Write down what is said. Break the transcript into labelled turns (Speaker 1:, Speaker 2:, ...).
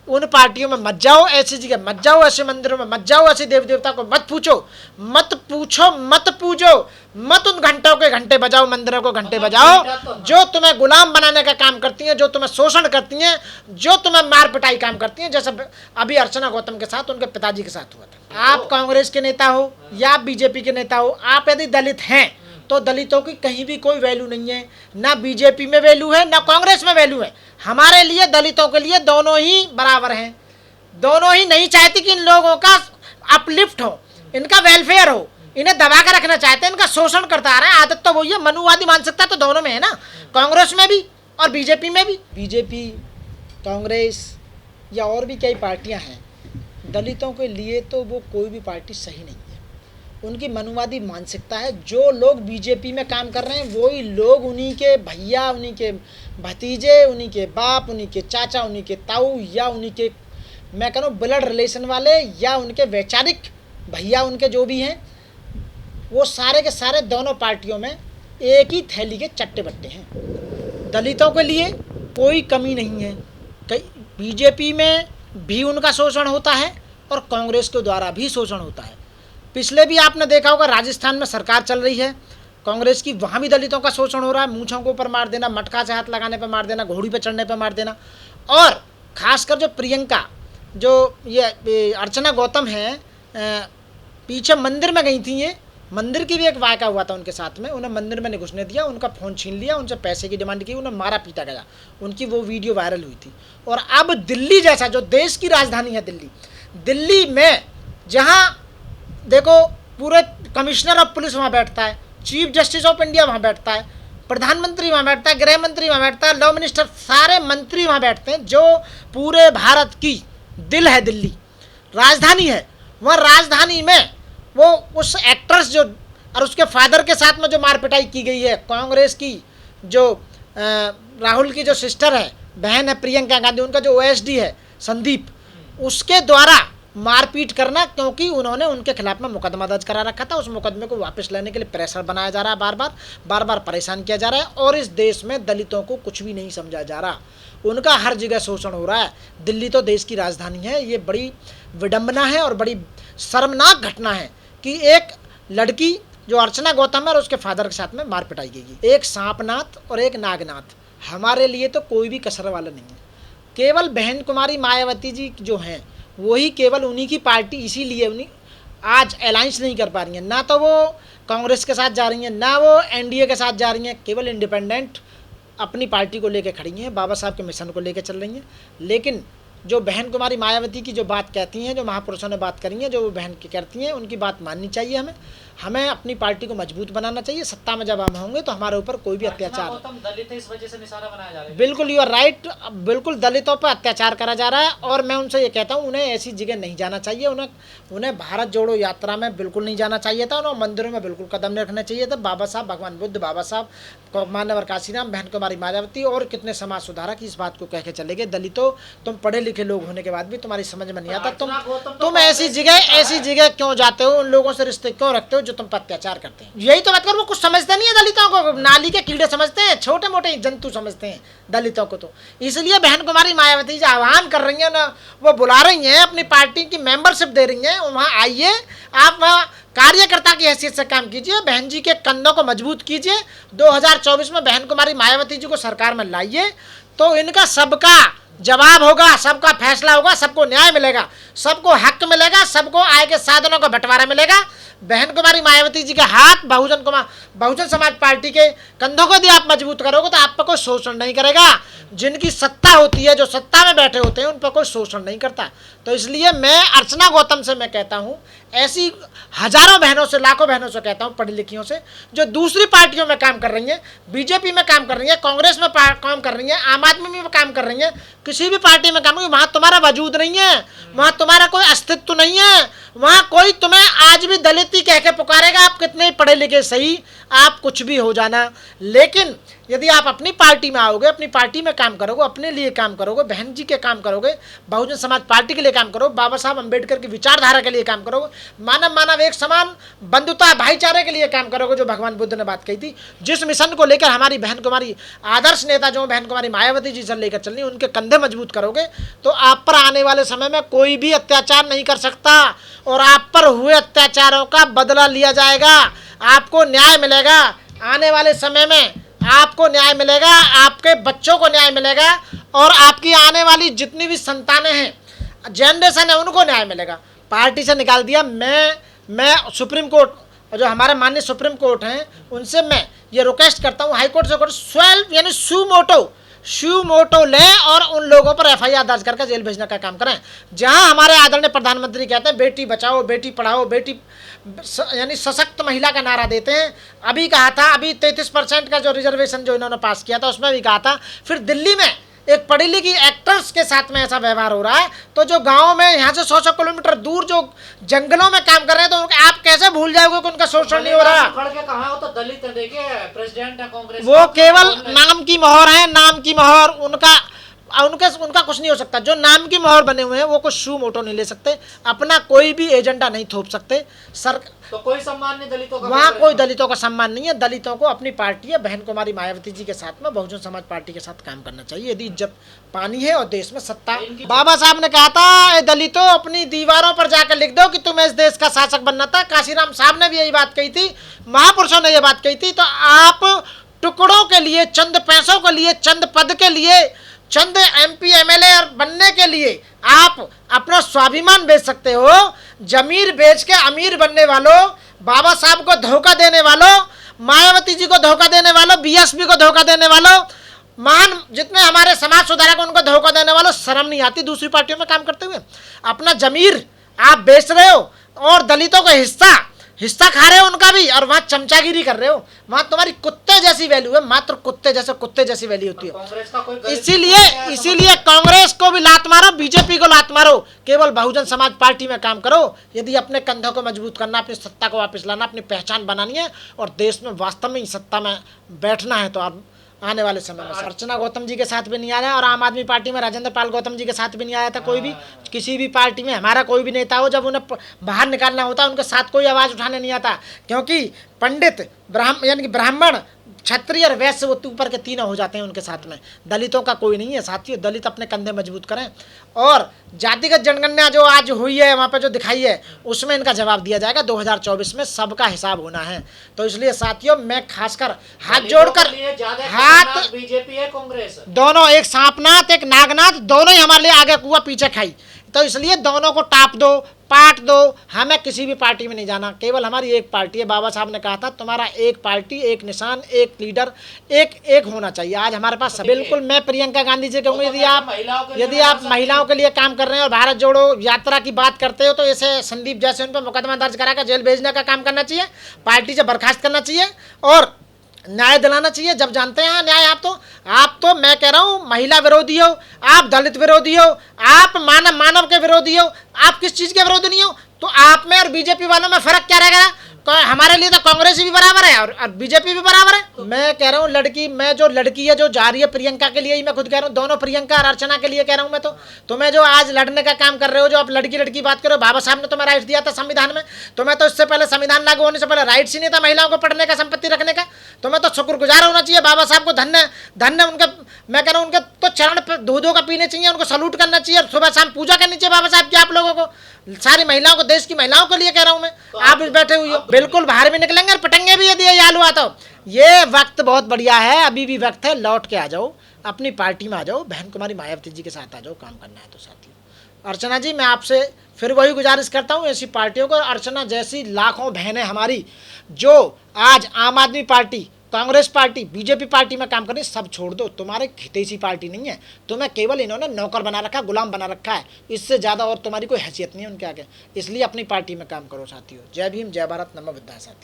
Speaker 1: उन पार्टियों में मत जाओ, ऐसी जगह मत जाओ, ऐसे मंदिरों में मत जाओ, ऐसे देवी देवता को मत पूछो, मत पूछो, मत पूजो, मत उन घंटों के घंटे बजाओ, मंदिरों को घंटे बजाओ जो तुम्हें गुलाम बनाने का काम करती हैं, जो तुम्हें शोषण करती हैं, जो तुम्हें मार पिटाई काम करती हैं, जैसे अभी अर्चना गौतम के साथ उनके पिताजी के साथ हुआ था। आप कांग्रेस के नेता हो या बीजेपी के नेता हो, आप यदि दलित हैं तो दलितों की कहीं भी कोई वैल्यू नहीं है, ना बीजेपी में वैल्यू है ना कांग्रेस में वैल्यू है। हमारे लिए दलितों के लिए दोनों ही बराबर हैं। दोनों ही नहीं चाहती कि इन लोगों का अपलिफ्ट हो, इनका वेलफेयर हो, इन्हें दबा कर रखना चाहते हैं, इनका शोषण करता आ रहा है। आदत तो वही है, मनुवादी मानसिकता तो दोनों में है ना, कांग्रेस में भी और बीजेपी में भी। बीजेपी, कांग्रेस या और भी कई पार्टियां हैं, दलितों के लिए तो वो कोई भी पार्टी सही नहीं है। उनकी मनुवादी मानसिकता है। जो लोग बीजेपी में काम कर रहे हैं वही लोग उन्हीं के भैया, उन्हीं के भतीजे, उन्हीं के बाप, उन्हीं के चाचा, उन्हीं के ताऊ या उन्हीं के, मैं कह रहा हूँ, ब्लड रिलेशन वाले या उनके वैचारिक भैया, उनके जो भी हैं, वो सारे के सारे दोनों पार्टियों में एक ही थैली के चट्टे बट्टे हैं। दलितों के लिए कोई कमी नहीं है। कई बीजेपी में भी उनका शोषण होता है और कांग्रेस के द्वारा भी शोषण होता है। पिछले भी आपने देखा होगा, राजस्थान में सरकार चल रही है कांग्रेस की, वहाँ भी दलितों का शोषण हो रहा है। मूँछों के ऊपर मार देना, मटका से हाथ लगाने पर मार देना, घोड़ी पर चढ़ने पर मार देना। और ख़ासकर जो प्रियंका, जो ये अर्चना गौतम हैं, पीछे मंदिर में गई थी, ये मंदिर की भी एक वाक़या हुआ था उनके साथ में। उन्हें मंदिर में नहीं घुसने दिया, उनका फ़ोन छीन लिया, उनसे पैसे की डिमांड की, उन्हें मारा पीटा गया। उनकी वो वीडियो वायरल हुई थी। और अब दिल्ली जैसा, जो देश की राजधानी है दिल्ली में, जहाँ देखो पूरे कमिश्नर ऑफ पुलिस वहाँ बैठता है, चीफ जस्टिस ऑफ इंडिया वहाँ बैठता है, प्रधानमंत्री वहाँ बैठता है, गृह मंत्री वहाँ बैठता है, लॉ मिनिस्टर, सारे मंत्री वहाँ बैठते हैं। जो पूरे भारत की दिल है, दिल्ली राजधानी है, वह राजधानी में वो उस एक्ट्रेस जो और उसके फादर के साथ में जो मार पिटाई की गई है, कांग्रेस की जो राहुल की जो सिस्टर है, बहन है प्रियंका गांधी, उनका जो ओएसडी है संदीप, उसके द्वारा मारपीट करना, क्योंकि उन्होंने उनके खिलाफ में मुकदमा दर्ज करा रखा था। उस मुकदमे को वापस लेने के लिए प्रेशर बनाया जा रहा है, बार बार परेशान किया जा रहा है। और इस देश में दलितों को कुछ भी नहीं समझा जा रहा, उनका हर जगह शोषण हो रहा है। दिल्ली तो देश की राजधानी है। ये बड़ी विडंबना है और बड़ी शर्मनाक घटना है कि एक लड़की जो अर्चना गौतम है और उसके फादर के साथ में मार पिटाई गई। एक सांपनाथ और एक नागनाथ, हमारे लिए तो कोई भी कसर वाला नहीं है। केवल बहन कुमारी मायावती जी जो हैं, वही केवल उन्हीं की पार्टी, इसीलिए उन्हीं आज अलायंस नहीं कर पा रही हैं। ना तो वो कांग्रेस के साथ जा रही हैं, ना वो एनडीए के साथ जा रही हैं। केवल इंडिपेंडेंट अपनी पार्टी को लेकर खड़ी हैं, बाबा साहब के मिशन को लेकर चल रही हैं। लेकिन जो बहन कुमारी मायावती की जो बात कहती हैं, जो महापुरुषों ने बात करी है, जो वो बहन की करती हैं, उनकी बात माननी चाहिए। हमें अपनी पार्टी को मजबूत बनाना चाहिए। सत्ता में जब हम होंगे तो हमारे ऊपर कोई भी अत्याचार,
Speaker 2: दलित इस वजह से निशाना बनाया जा रहा है।
Speaker 1: बिल्कुल यू आर राइट, बिल्कुल दलितों पर अत्याचार करा जा रहा है। और मैं उनसे ये कहता हूँ, उन्हें ऐसी जगह नहीं जाना चाहिए। उन्हें भारत जोड़ो यात्रा में बिल्कुल नहीं जाना चाहिए था। उन्हें मंदिरों में बिल्कुल कदम नहीं रखना चाहिए था। बाबा साहब, भगवान बुद्ध, बाबा साहब, मान्यवर काशीराम, बहन कुमारी मायावती और कितने समाज सुधारक इस बात को कह के चले गए, दलितों तुम पढ़े लिखे लोग होने के बाद भी तुम्हारी समझ में नहीं आता, तुम ऐसी जगह क्यों जाते हो, उन लोगों से रिश्ते क्यों रखते हो जो तुम पर अत्याचार करते हैं। यही तो बात कर, वो कुछ समझते नहीं है दलितों को, नाली के कीड़े समझते हैं, छोटे मोटे जंतु समझते हैं दलितों को। तो इसलिए बहन कुमारी मायावती जी आह्वान कर रही हैं ना, वो बुला रही हैं, अपनी पार्टी की मेंबरशिप दे रही हैं, वहाँ आइए, आप वहाँ कार्यकर्ता की हैसियत से काम कीजिए, बहन जी के कंधों को मजबूत कीजिए। 2024 में बहन कुमारी मायावती जी को सरकार में लाइए, तो इनका सबका जवाब होगा, सबका फैसला होगा, सबको न्याय मिलेगा, सबको हक मिलेगा, सबको आय के साधनों का बंटवारा मिलेगा। बहन कुमारी मायावती जी के हाथ बहुजन समाज पार्टी के कंधों को यदि आप मजबूत करोगे तो आप पर कोई शोषण नहीं करेगा। जिनकी सत्ता होती है, जो सत्ता में बैठे होते हैं, उन पर कोई शोषण नहीं करता। तो इसलिए मैं अर्चना गौतम से मैं कहता हूँ, ऐसी हजारों बहनों से, लाखों बहनों से कहता हूँ, पढ़ी लिखियों से, जो दूसरी पार्टियों में काम कर रही हैं, बीजेपी में काम कर रही हैं, कांग्रेस में काम कर रही हैं, आम आदमी में काम कर रही हैं, किसी भी पार्टी में काम, वहाँ तुम्हारा वजूद नहीं है, वहाँ तुम्हारा कोई अस्तित्व नहीं है, वहाँ कोई तुम्हें आज भी दलित ही कह के पुकारेगा, आप कितने पढ़े लिखे सही, आप कुछ भी हो जाना। लेकिन यदि आप अपनी पार्टी में आओगे, अपनी पार्टी में काम करोगे, अपने लिए काम करोगे, बहन जी के काम करोगे, बहुजन समाज पार्टी के लिए काम करोगे, बाबा साहब अम्बेडकर की विचारधारा के लिए काम करोगे, मानव मानव एक समान बंधुता भाईचारे के लिए काम करोगे, जो भगवान बुद्ध ने बात कही थी, जिस मिशन को लेकर हमारी बहन कुमारी आदर्श नेता जो बहन कुमारी मायावती जी से लेकर चलनी, उनके कंधे मजबूत करोगे तो आप पर आने वाले समय में कोई भी अत्याचार नहीं कर सकता और आप पर हुए अत्याचारों का बदला लिया जाएगा। आपको न्याय मिलेगा, आने वाले समय में आपको न्याय मिलेगा, आपके बच्चों को न्याय मिलेगा और आपकी आने वाली जितनी भी संतानें हैं, जनरेशन है, उनको न्याय मिलेगा। पार्टी से निकाल दिया, मैं सुप्रीम कोर्ट जो हमारे माननीय सुप्रीम कोर्ट हैं उनसे मैं ये रिक्वेस्ट करता हूँ, हाई कोर्ट से स्वयं यानी शू मोटो लें और उन लोगों पर एफआईआर दर्ज करके जेल भेजने का काम करें। जहां हमारे आदरणीय प्रधानमंत्री कहते हैं बेटी बचाओ बेटी पढ़ाओ, बेटी यानी सशक्त महिला का नारा देते हैं, अभी कहा था, अभी 33% का जो रिजर्वेशन जो इन्होंने पास किया था उसमें भी कहा था, फिर दिल्ली में एक पढ़ी लिखी एक्टर्स के साथ में ऐसा व्यवहार हो रहा है, तो जो गांव में यहाँ से 100 किलोमीटर दूर जो जंगलों में काम कर रहे हैं तो आप कैसे भूल जाओगे कि उनका शोषण नहीं हो रहा।
Speaker 2: कहा हो तो दलित देखिए प्रेसिडेंट है कांग्रेस,
Speaker 1: वो केवल नाम की मोहर है, नाम की मोहर, उनका कुछ नहीं हो सकता। जो नाम की मोहर बने हुए हैं वो कुछ शू मोटो नहीं ले सकते, अपना कोई भी एजेंडा नहीं थोप सकते। सर
Speaker 2: तो कोई सम्मान नहीं दलितों का,
Speaker 1: वहाँ कोई दलितों का सम्मान नहीं है। दलितों को अपनी पार्टी है बहन कुमारी मायावती जी के साथ में बहुजन समाज पार्टी के साथ काम करना चाहिए यदि इज्जत पानी है और देश में सत्ता। बाबा साहब ने कहा था दलितों अपनी दीवारों पर जाकर लिख दो कि तुम्हें इस देश का शासक बनना था। काशीराम साहब ने भी यही बात कही थी, महापुरुषों ने यह बात कही थी। तो आप टुकड़ों के लिए, चंद पैसों के लिए, चंद पद के लिए, चंद MP MLA और बनने के लिए आप अपना स्वाभिमान बेच सकते हो। जमीर बेच के अमीर बनने वालों, बाबा साहब को धोखा देने वालों, मायावती जी को धोखा देने वालों, BSP को धोखा देने वालों, महान जितने हमारे समाज सुधारक उनको धोखा देने वालों, शर्म नहीं आती दूसरी पार्टियों में काम करते हुए? अपना जमीर आप बेच रहे हो और दलितों को हिस्सा खा रहे हो उनका भी, और वहाँ चमचागिरी कर रहे हो। वहाँ तुम्हारी कुत्ते जैसी वैल्यू है, मात्र कुत्ते जैसी वैल्यू होती है। इसीलिए कांग्रेस को भी लात मारो, बीजेपी को लात मारो, केवल बहुजन समाज पार्टी में काम करो। यदि अपने कंधों को मजबूत करना, अपनी सत्ता को वापस लाना, अपनी पहचान बनानी है और देश में वास्तव में सत्ता में बैठना है तो आप आने वाले समय में अर्चना गौतम जी के साथ भी नहीं आया और आम आदमी पार्टी में राजेंद्र पाल गौतम जी के साथ भी नहीं आया था। कोई भी किसी भी पार्टी में हमारा कोई भी नेता हो, जब उन्हें बाहर निकालना होता उनके साथ कोई आवाज़ उठाने नहीं आता, क्योंकि पंडित यानी कि ब्राह्मण, क्षत्रिय और वैश्य वो ऊपर के तीनों हो जाते हैं उनके साथ में। दलितों का कोई नहीं है साथियों। दलित अपने कंधे मजबूत करें और जातिगत जनगणना जो आज हुई है वहाँ पे जो दिखाई है उसमें इनका जवाब दिया जाएगा। 2024 में सबका हिसाब होना है। तो इसलिए साथियों मैं खासकर हाथ जोड़कर
Speaker 2: बीजेपी है कांग्रेस
Speaker 1: दोनों, एक सांपनाथ एक नागनाथ, दोनों ही हमारे लिए आगे कुआ पीछे खाई। तो इसलिए दोनों को टाप दो, पाट दो। हमें किसी भी पार्टी में नहीं जाना, केवल हमारी एक पार्टी है। बाबा साहब ने कहा था तुम्हारा एक पार्टी, एक निशान, एक लीडर, एक होना चाहिए। आज हमारे पास बिल्कुल मैं प्रियंका गांधी जी कहूँगी, यदि आप महिलाओं के लिए काम कर रहे हैं और भारत जोड़ो यात्रा की बात करते हो तो ऐसे संदीप जैसे उन पर मुकदमा दर्ज कराकर जेल भेजने का काम करना चाहिए, पार्टी से बर्खास्त करना चाहिए और न्याय दिलाना चाहिए। जब जानते हैं न्याय आप तो मैं कह रहा हूँ महिला विरोधी हो, आप दलित विरोधी हो, आप मानव के विरोधी हो, आप किस चीज़ के विरोधी नहीं हो? तो आप में और बीजेपी वालों में फर्क क्या रहेगा? हमारे लिए तो कांग्रेस भी बराबर है और बीजेपी भी बराबर है। मैं कह रहा हूँ जो लड़की है जो जा रही है प्रियंका के लिए ही मैं खुद कह रहा हूँ, दोनों प्रियंका और अर्चना के लिए कह रहा हूँ मैं। तो तुम्हें जो आज लड़ने का काम कर रहे हो, जो आप लड़की बात करो, बाबा साहब ने तुम्हें राइट दिया था संविधान में। तुम्हें तो इससे पहले संविधान लागू होने से पहले राइट्स ही नहीं था महिलाओं को पढ़ने का, संपत्ति रखने का। तुम्हें तो शुक्रगुजार होना चाहिए बाबा साहब को, धन्य उनके, मैं कह रहा हूँ उनके तो चरण दूधों का पीने चाहिए, उनको सल्यूट करना चाहिए, सुबह शाम पूजा करनी चाहिए बाबा साहब की। आप लोगों को, सारी महिलाओं को, देश की महिलाओं के लिए कह रहा हूँ मैं। आप बैठे हुए हो, बिल्कुल बाहर भी निकलेंगे और पटेंगे भी यदि आलू आता हो। ये वक्त बहुत बढ़िया है, अभी भी वक्त है, लौट के आ जाओ, अपनी पार्टी में आ जाओ, बहन कुमारी मायावती जी के साथ आ जाओ, काम करना है तो साथियों। अर्चना जी मैं आपसे फिर वही गुजारिश करता हूँ ऐसी पार्टियों को, अर्चना जैसी लाखों बहनें हमारी जो आज आम आदमी party, Congress party, BJP party में काम करनी, सब छोड़ दो। तुम्हारे हितैषी पार्टी नहीं है, तुम्हें केवल इन्होंने नौकर बना रखा, गुलाम बना रखा है, इससे ज़्यादा और तुम्हारी कोई हैसियत नहीं है उनके आगे। इसलिए अपनी पार्टी में काम करो साथियों। जय भीम, जय भारत, नमो बुद्धाय साथियों।